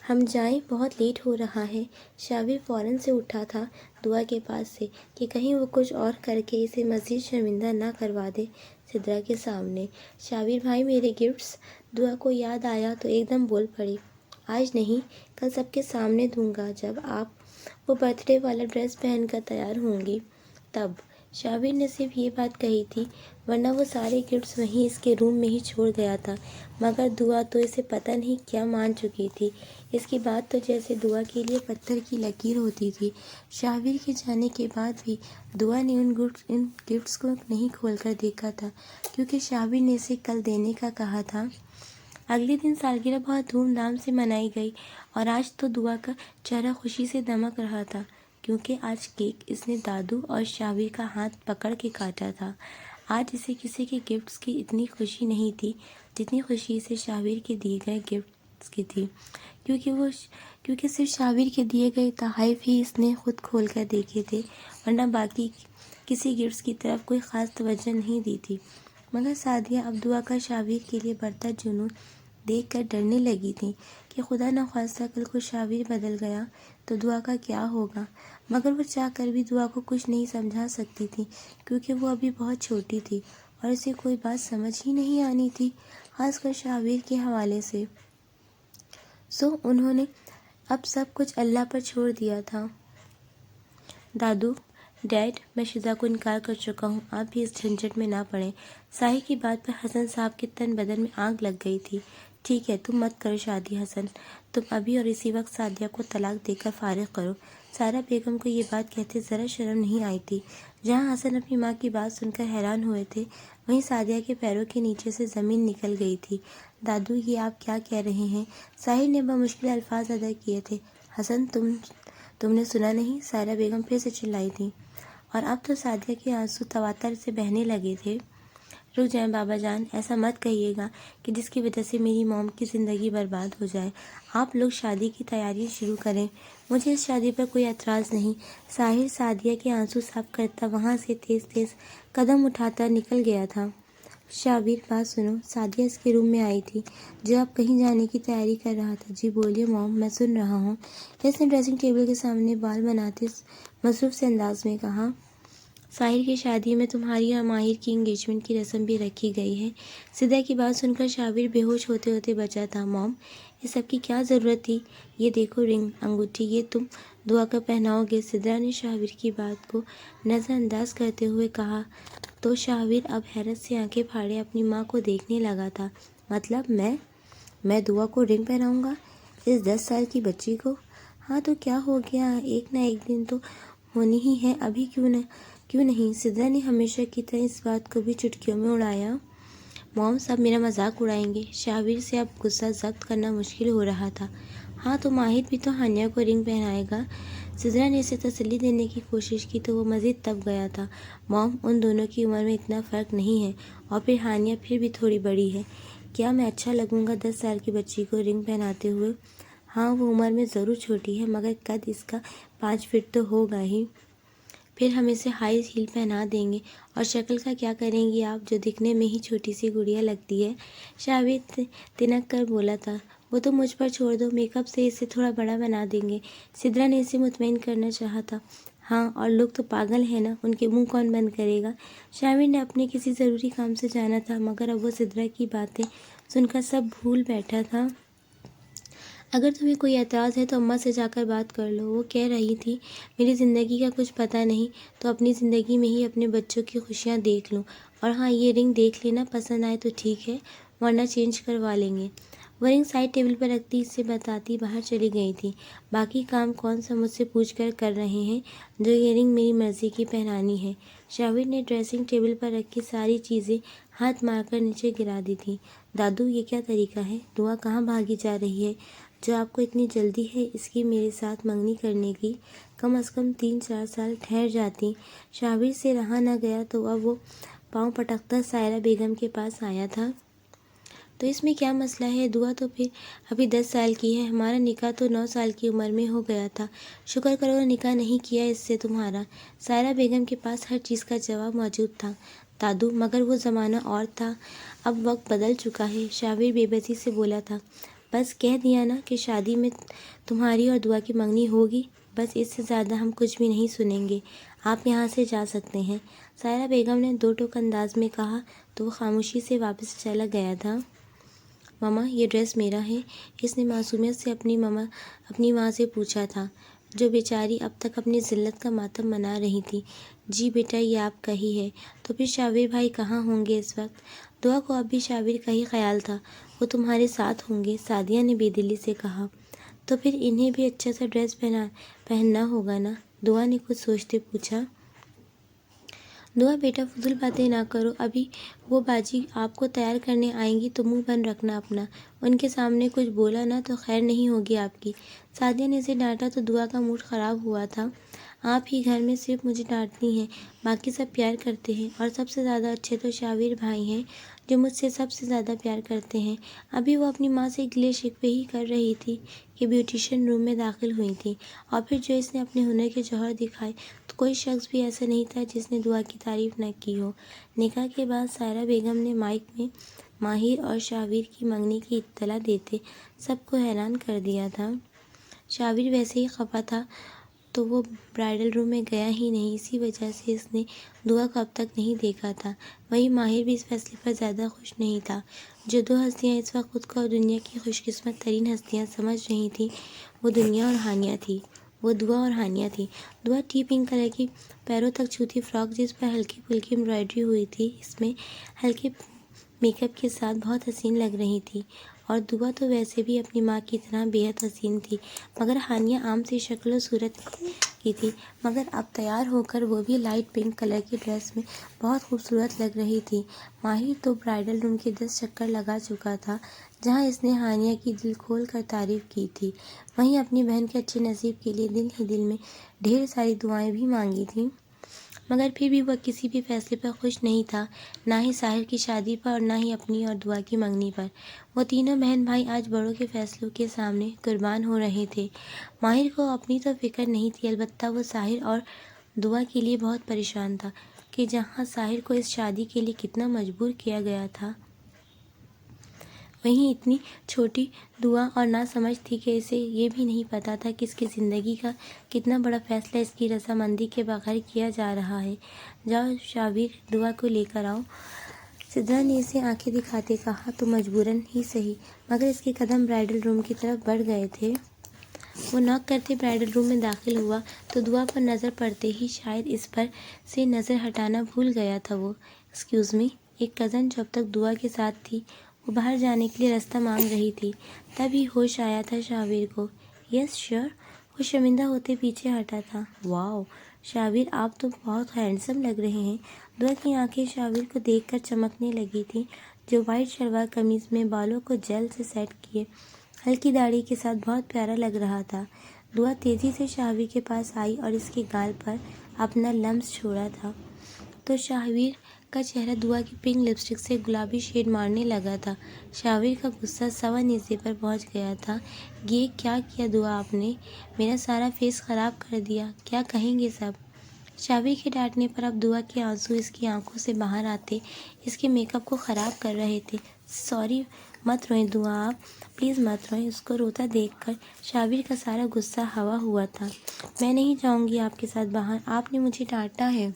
ہم جائیں، بہت لیٹ ہو رہا ہے۔ شاویر فوراً سے اٹھا تھا دعا کے پاس سے کہ کہیں وہ کچھ اور کر کے اسے مزید شرمندہ نہ کروا دے سدرا کے سامنے۔ شاویر بھائی میرے گفٹس؟ دعا کو یاد آیا تو ایک دم بول پڑی۔ آج نہیں، کل سب کے سامنے دوں گا، جب آپ وہ برتھ ڈے والا ڈریس پہن کر تیار ہوں گی تب۔ شاویر نے صرف یہ بات کہی تھی، ورنہ وہ سارے گفٹس وہیں اس کے روم میں ہی چھوڑ گیا تھا، مگر دعا تو اسے پتہ نہیں کیا مان چکی تھی۔ اس کی بات تو جیسے دعا کے لیے پتھر کی لکیر ہوتی تھی۔ شاویر کے جانے کے بعد بھی دعا نے ان گفٹس کو نہیں کھول کر دیکھا تھا، کیونکہ شاویر نے اسے کل دینے کا کہا تھا۔ اگلے دن سالگرہ بہت دھوم دھام سے منائی گئی اور آج تو دعا کا چہرہ خوشی سے دمک رہا تھا، کیونکہ آج کیک اس نے دادو اور شاویر کا ہاتھ پکڑ کے کاٹا تھا۔ آج اسے کسی کے گفٹس کی اتنی خوشی نہیں تھی جتنی خوشی اسے شاویر کے دیے گئے گفٹس کی تھی، کیونکہ صرف شاویر کے دیے گئے تحائف ہی اس نے خود کھول کر دیکھے تھے، ورنہ باقی کسی گفٹس کی طرف کوئی خاص توجہ نہیں دی تھی۔ مگر سعدیہ اب دعا کا شاویر کے لیے بڑھتا جنون دیکھ کر ڈرنے لگی تھی کہ خدا نخواستہ کل کو شاویر بدل گیا تو دعا کا کیا ہوگا۔ مگر وہ چاہ کر بھی دعا کو کچھ نہیں سمجھا سکتی تھی، کیونکہ وہ ابھی بہت چھوٹی تھی اور اسے کوئی بات سمجھ ہی نہیں آنی تھی، خاص کر شاویر کے حوالے سے۔ انہوں نے اب سب کچھ اللہ پر چھوڑ دیا تھا۔ دادو، ڈیڈ، میں شزا کو انکار کر چکا ہوں، آپ بھی اس جھنجھٹ میں نہ پڑیں۔ ساحر کی بات پر حسن صاحب کے تن بدن میں آگ لگ گئی تھی۔ ٹھیک ہے، تم مت کرو شادی حسن، تم ابھی اور اسی وقت سعدیہ کو طلاق دے کر فارغ کرو۔ سارا بیگم کو یہ بات کہتے ذرا شرم نہیں آئی تھی۔ جہاں حسن اپنی ماں کی بات سن کر حیران ہوئے تھے، وہیں سعدیہ کے پیروں کے نیچے سے زمین نکل گئی تھی۔ دادو، یہ آپ کیا کہہ رہے ہیں؟ ساحر نے بمشکل الفاظ ادا کیے تھے۔ حسن، تم نے سنا نہیں؟ سارا بیگم پھر سے چلائی تھی، اور اب تو سعدیہ کے آنسو تواتر سے بہنے لگے تھے۔ رک جائیں بابا جان، ایسا مت کہیے گا کہ جس کی وجہ سے میری موم کی زندگی برباد ہو جائے۔ آپ لوگ شادی کی تیاری شروع کریں، مجھے اس شادی پر کوئی اعتراض نہیں۔ ساحر سعدیہ کے آنسو صاف کرتا وہاں سے تیز تیز قدم اٹھاتا نکل گیا تھا۔ شاویر، بات سنو۔ سعدیہ اس کے روم میں آئی تھی جو اب کہیں جانے کی تیاری کر رہا تھا۔ جی بولیے موم، میں سن رہا ہوں۔ اس نے ڈریسنگ ٹیبل کے سامنے بال بناتے مصروف سے انداز میں کہا۔ ساحر کی شادی میں تمہاری اور ماہر کی انگیجمنٹ کی رسم بھی رکھی گئی ہے۔ سدھا کی بات سن کر شاویر بے ہوش ہوتے ہوتے بچا تھا۔ موم، اس سب کی کیا ضرورت تھی؟ یہ دیکھو رنگ، انگوٹھی، یہ تم دعا کا پہناؤ گے؟ سدھا نے شاویر کی بات کو نظر انداز کرتے ہوئے کہا تو شاویر اب حیرت سے آنکھیں پھاڑے اپنی ماں کو دیکھنے لگا تھا۔ مطلب میں دعا کو رنگ پہناؤں گا؟ اس 10 سال کی بچی کو؟ ہاں تو کیا ہو گیا، ایک نہ ایک دن تو ہونی ہی ہے، ابھی کیوں نہیں؟ سدھا نے ہمیشہ کی طرح اس بات کو بھی چٹکیوں میں اڑایا۔ موم، سب میرا مذاق اڑائیں گے۔ شاویر سے اب غصہ ضبط کرنا مشکل ہو رہا تھا۔ ہاں تو ماہر بھی تو ہانیہ کو رنگ پہنائے گا۔ سدھا نے اسے تسلی دینے کی کوشش کی تو وہ مزید تپ گیا تھا۔ موم، ان دونوں کی عمر میں اتنا فرق نہیں ہے، اور پھر ہانیہ پھر بھی تھوڑی بڑی ہے۔ کیا میں اچھا لگوں گا 10 سال کی بچی کو رنگ پہناتے ہوئے؟ ہاں وہ عمر میں ضرور چھوٹی ہے، مگر قد اس کا 5 فٹ تو ہوگا ہی۔ پھر ہم اسے ہائی ہیل پہنا دیں گے، اور شکل کا کیا کریں گی آپ، جو دکھنے میں ہی چھوٹی سی گڑیا لگتی ہے؟ شاویر تنک کر بولا تھا۔ وہ تو مجھ پر چھوڑ دو، میک اپ سے اسے تھوڑا بڑا بنا دیں گے۔ سدرا نے اسے مطمئن کرنا چاہا تھا۔ ہاں، اور لوگ تو پاگل ہیں نا، ان کے منہ کون بند کرے گا؟ شاویر نے اپنے کسی ضروری کام سے جانا تھا، مگر اب وہ سدرا کی باتیں سن کر سب بھول بیٹھا تھا۔ اگر تمہیں کوئی اعتراض ہے تو اماں سے جا کر بات کر لو، وہ کہہ رہی تھی میری زندگی کا کچھ پتہ نہیں تو اپنی زندگی میں ہی اپنے بچوں کی خوشیاں دیکھ لوں، اور ہاں یہ رنگ دیکھ لینا، پسند آئے تو ٹھیک ہے ورنہ چینج کروا لیں گے۔ وہ رنگ سائڈ ٹیبل پر رکھتی اسے بتاتی باہر چلی گئی تھی۔ باقی کام کون سا مجھ سے پوچھ کر رہے ہیں جو یہ رنگ میری مرضی کی پہنانی ہے؟ شاویر نے ڈریسنگ ٹیبل پر رکھی ساری چیزیں ہاتھ مار کر نیچے گرا دی تھیں۔ دادو، یہ کیا طریقہ ہے؟ دعا کہاں بھاگی جا رہی ہے؟ جو آپ کو اتنی جلدی ہے اس کی میرے ساتھ منگنی کرنے کی؟ کم از کم 3-4 سال ٹھہر جاتی۔ شابر سے رہا نہ گیا تو اب وہ پاؤں پٹکتا سائرہ بیگم کے پاس آیا تھا۔ تو اس میں کیا مسئلہ ہے؟ دعا تو پھر ابھی 10 سال کی ہے، ہمارا نکاح تو 9 سال کی عمر میں ہو گیا تھا، شکر کرو نکاح نہیں کیا اس سے تمہارا۔ سائرہ بیگم کے پاس ہر چیز کا جواب موجود تھا۔ دادو، مگر وہ زمانہ اور تھا، اب وقت بدل چکا ہے، شابر بے بسی سے بولا تھا۔ بس کہہ دیا نا کہ شادی میں تمہاری اور دعا کی منگنی ہوگی، بس اس سے زیادہ ہم کچھ بھی نہیں سنیں گے، آپ یہاں سے جا سکتے ہیں۔ سائرہ بیگم نے دو ٹوک انداز میں کہا تو وہ خاموشی سے واپس چلا گیا تھا۔ ماما، یہ ڈریس میرا ہے، اس نے معصومیت سے اپنی ماں سے پوچھا تھا، جو بیچاری اب تک اپنی ذلت کا ماتم منا رہی تھی۔ جی بیٹا، یہ آپ کا ہی ہے۔ تو پھر شابر بھائی کہاں ہوں گے اس وقت؟ دعا کو اب بھی شابر کا ہی خیال تھا، وہ تمہارے ساتھ ہوں گے، سعدیہ نے بے دلی سے کہا۔ تو پھر انہیں بھی اچھا سا ڈریس پہننا ہوگا نا؟ دعا نے کچھ سوچتے پوچھا۔ دعا بیٹا فضول باتیں نہ کرو، ابھی وہ باجی آپ کو تیار کرنے آئیں گی تو منہ بند رکھنا اپنا، ان کے سامنے کچھ بولا نا تو خیر نہیں ہوگی آپ کی۔ سعدیہ نے اسے ڈانٹا تو دعا کا موڈ خراب ہوا تھا۔ آپ ہی گھر میں صرف مجھے ڈانٹتی ہیں، باقی سب پیار کرتے ہیں، اور سب سے زیادہ اچھے تو شابر بھائی ہیں جو مجھ سے سب سے زیادہ پیار کرتے ہیں۔ ابھی وہ اپنی ماں سے گلے شکوے ہی کر رہی تھی کہ بیوٹیشین روم میں داخل ہوئی تھی، اور پھر جو اس نے اپنے ہنر کے جوہر دکھائے تو کوئی شخص بھی ایسا نہیں تھا جس نے دعا کی تعریف نہ کی ہو۔ نکاح کے بعد سائرہ بیگم نے مائک میں ماہر اور شابر کی منگنی کی اطلاع دیتے سب کو حیران کر دیا تھا۔ شابر ویسے ہی خفا تھا تو وہ برائڈل روم میں گیا ہی نہیں، اسی وجہ سے اس نے دعا کو اب تک نہیں دیکھا تھا۔ وہیں ماہر بھی اس فیصلے پر زیادہ خوش نہیں تھا۔ جو دو ہستیاں اس وقت خود کو دنیا کی خوش قسمت ترین ہستیاں سمجھ رہی تھیں، وہ دعا اور ہانیہ تھی۔ دعا ٹی پنک کلر کی پیروں تک چھوتی فراک جس پر ہلکی پھلکی امبرائڈری ہوئی تھی، اس میں ہلکے میک اپ کے ساتھ بہت حسین لگ رہی تھی، اور دعا تو ویسے بھی اپنی ماں کی طرح بے حد حسین تھی، مگر ہانیہ عام سی شکل و صورت کی تھی، مگر اب تیار ہو کر وہ بھی لائٹ پنک کلر کی ڈریس میں بہت خوبصورت لگ رہی تھی۔ ماہر تو برائڈل روم کے 10 چکر لگا چکا تھا جہاں اس نے ہانیہ کی دل کھول کر تعریف کی تھی، وہیں اپنی بہن کے اچھے نصیب کے لیے دل ہی دل میں ڈھیر ساری دعائیں بھی مانگی تھیں، مگر پھر بھی وہ کسی بھی فیصلے پر خوش نہیں تھا، نہ ہی ساحر کی شادی پر اور نہ ہی اپنی اور دعا کی منگنی پر۔ وہ تینوں بہن بھائی آج بڑوں کے فیصلوں کے سامنے قربان ہو رہے تھے۔ ماہر کو اپنی تو فکر نہیں تھی، البتہ وہ ساحر اور دعا کے لیے بہت پریشان تھا کہ جہاں ساحر کو اس شادی کے لیے کتنا مجبور کیا گیا تھا، وہیں اتنی چھوٹی دعا اور نہ سمجھ تھی کہ اسے یہ بھی نہیں پتا تھا کہ اس کی زندگی کا کتنا بڑا فیصلہ اس کی رضامندی کے بغیر کیا جا رہا ہے۔ جاؤ شابر، دعا کو لے کر آؤ، سدرا نے اسے آنکھیں دکھاتے کہا۔ تو مجبوراً ہی صحیح، مگر اس کے قدم برائڈل روم کی طرف بڑھ گئے تھے۔ وہ ناک کرتے برائڈل روم میں داخل ہوا تو دعا پر نظر پڑتے ہی شاید اس پر سے نظر ہٹانا بھول گیا تھا۔ وہ ایکسکیوز می، ایک کزن جو اب تک دعا کے ساتھ تھی، وہ باہر جانے کے لیے راستہ مانگ رہی تھی، تب ہی ہوش آیا تھا شابر کو۔ یس شیور، وہ شرمندہ ہوتے پیچھے ہٹا تھا۔ واو شابر، آپ تو بہت ہینڈسم لگ رہے ہیں۔ دعا کی آنکھیں شابر کو دیکھ کر چمکنے لگی تھیں، جو وائٹ شلوار قمیض میں بالوں کو جیل سے سیٹ کیے ہلکی داڑھی کے ساتھ بہت پیارا لگ رہا تھا۔ دعا تیزی سے شابر کے پاس آئی اور اس کے گال پر اپنا لمس چھوڑا تھا تو شابر کا چہرہ دعا کی پنک لپسٹک سے گلابی شیڈ مارنے لگا تھا۔ شابر کا غصہ سوا نیزے پر پہنچ گیا تھا۔ یہ کیا کیا دعا آپ نے؟ میرا سارا فیس خراب کر دیا، کیا کہیں گے سب؟ شابر کے ڈانٹنے پر اب دعا کے آنسو اس کی آنکھوں سے باہر آتے اس کے میک اپ کو خراب کر رہے تھے۔ سوری، مت روئیں دعا، آپ پلیز مت روئیں۔ اس کو روتا دیکھ کر شابر کا سارا غصہ ہوا ہوا تھا۔ میں نہیں جاؤں گی آپ کے ساتھ باہر، آپ نے مجھے ڈانٹا ہے۔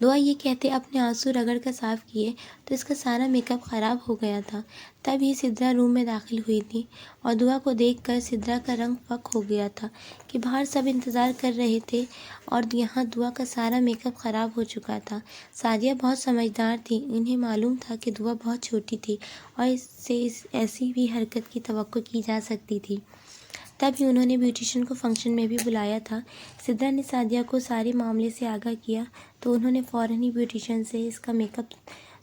دعا یہ کہتے اپنے آنسو رگڑ کر صاف کیے تو اس کا سارا میک اپ خراب ہو گیا تھا۔ تب ہی سدرا روم میں داخل ہوئی تھی اور دعا کو دیکھ کر سدرا کا رنگ فک ہو گیا تھا کہ باہر سب انتظار کر رہے تھے اور یہاں دعا کا سارا میک اپ خراب ہو چکا تھا۔ سعدیہ بہت سمجھدار تھی، انہیں معلوم تھا کہ دعا بہت چھوٹی تھی اور اس سے ایسی بھی حرکت کی توقع کی جا سکتی تھی، تب ہی انہوں نے بیوٹیشین کو فنکشن میں بھی بلایا تھا۔ سدرا نے سعدیہ کو سارے معاملے سے آگاہ کیا تو انہوں نے فوراً ہی بیوٹیشین سے اس کا میک اپ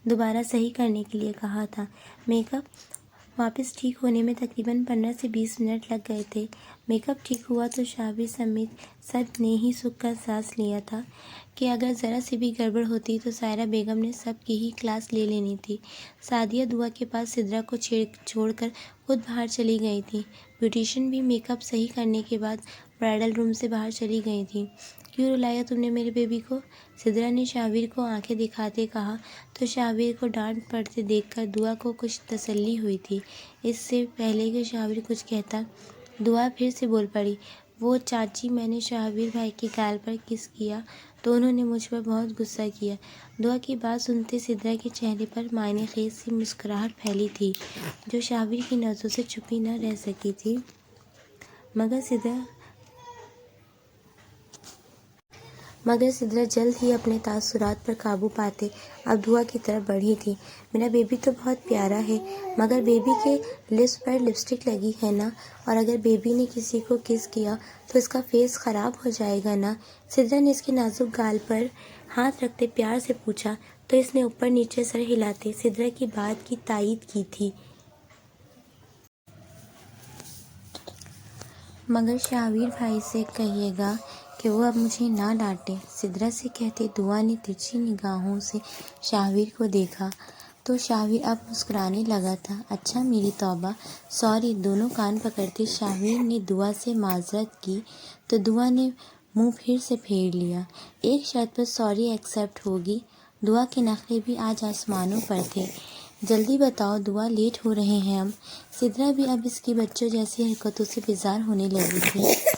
دوبارہ صحیح کرنے کے لیے کہا تھا۔ میک اپ واپس ٹھیک ہونے میں تقریباً 15 سے 20 منٹ لگ گئے تھے۔ میک اپ ٹھیک ہوا تو شاہویر سمیت سب نے ہی سکھ کا سانس لیا تھا کہ اگر ذرا سی بھی گڑبڑ ہوتی تو سائرہ بیگم نے سب کی ہی کلاس لے لینی تھی۔ سعدیہ دعا کے پاس سدرا کو چھوڑ کر خود باہر چلی گئی تھی۔ بیوٹیشین بھی میک اپ صحیح کرنے کے بعد برائڈل روم سے باہر چلی گئی تھی۔ کیوں رلایا تم نے میرے بیبی کو؟ سدرا نے شاہویر کو آنکھیں دکھاتے کہا تو شاہویر کو ڈانٹ پڑتے دیکھ کر دعا کو کچھ تسلی ہوئی تھی۔ اس سے پہلے کہ شاہویر کچھ کہتا، دعا پھر سے بول پڑی، وہ چاچی میں نے شاہویر بھائی کے گال پر کس کیا تو انہوں نے مجھ پر بہت غصہ کیا۔ دعا کی بات سنتے سدرا کے چہرے پر معنی خیز سی مسکراہٹ پھیلی تھی جو شاہویر کی نظروں سے چھپی نہ رہ سکی تھی، مگر سدرا جلد ہی اپنے تاثرات پر قابو پاتے اب دعا کی طرف بڑھی تھی۔ میرا بیبی تو بہت پیارا ہے، مگر بیبی کے لپس پر لپسٹک لگی ہے نا، اور اگر بیبی نے کسی کو کس کیا تو اس کا فیس خراب ہو جائے گا نا۔ سدرا نے اس کے نازک گال پر ہاتھ رکھتے پیار سے پوچھا تو اس نے اوپر نیچے سر ہلاتے سدرا کی بات کی تائید کی تھی۔ مگر شاہویر بھائی سے کہیے گا کہ وہ اب مجھے نہ ڈانٹیں، سدرا سے کہتے دعا نے ترچھی نگاہوں سے شاہویر کو دیکھا تو شاہویر اب مسکرانے لگا تھا۔ اچھا میری توبہ، سوری، دونوں کان پکڑتے شاہویر نے دعا سے معذرت کی تو دعا نے منہ پھر سے پھیر لیا۔ ایک شرط پر سوری ایکسیپٹ ہوگی؟ دعا کے نخرے بھی آج آسمانوں پر تھے۔ جلدی بتاؤ دعا، لیٹ ہو رہے ہیں ہم۔ سدرا بھی اب اس کی بچوں جیسی حرکتوں سے بیزار ہونے لگی تھی۔